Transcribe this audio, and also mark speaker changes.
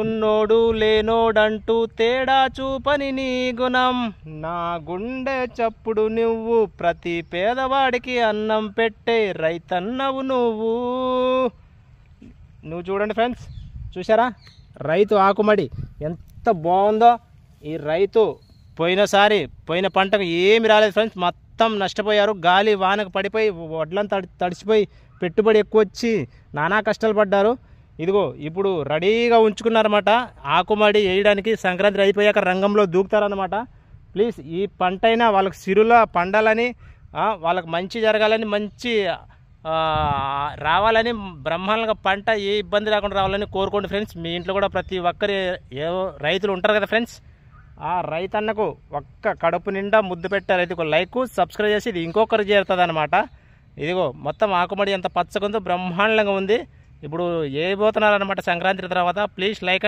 Speaker 1: ఉన్నోడు లేనోడంటూ తేడా చూపని నీ గుణం, నా గుండె చప్పుడు నువ్వు, ప్రతి పేదవాడికి అన్నం పెట్టే రైతన్నవు నువ్వు. నువ్వు చూడండి ఫ్రెండ్స్, చూసారా రైతు ఆకుమడి ఎంత బాగుందో. ఈ రైతు పోయిన పంటకు ఏమి రాలేదు ఫ్రెండ్స్, మొత్తం నష్టపోయారు. గాలి వానకు పడిపోయి వడ్లంతా తడిసిపోయి పెట్టుబడి ఎక్కువ వచ్చి నానా కష్టాలు పడ్డారు. ఇదిగో ఇప్పుడు రెడీగా ఉంచుకున్నారన్నమాట ఆకుమడి వేయడానికి. సంక్రాంతి అయిపోయాక రంగంలో దూకుతారనమాట. ప్లీజ్ ఈ పంట అయినా వాళ్ళకి సిరుల పండాలని, వాళ్ళకి మంచి జరగాలని, మంచి రావాలని, బ్రహ్మాండంగా పంట ఏ ఇబ్బంది రాకుండా రావాలని కోరుకోండి ఫ్రెండ్స్. మీ ఇంట్లో కూడా ప్రతి ఒక్కరి రైతులు ఉంటారు కదా ఫ్రెండ్స్, ఆ రైతన్నకు ఒక్క కడుపు నిండా ముద్దు పెట్టారు. అయితే ఒక లైక్ సబ్స్క్రైబ్ చేసి ఇది ఇంకొకరు చేరుతుంది అనమాట. ఇదిగో మొత్తం ఆకుమడి ఎంత పచ్చగా ఉందో బ్రహ్మాండంగా ఉంది. ఇప్పుడు ఏ పోతున్నారనమాట సంక్రాంతి తర్వాత. Please like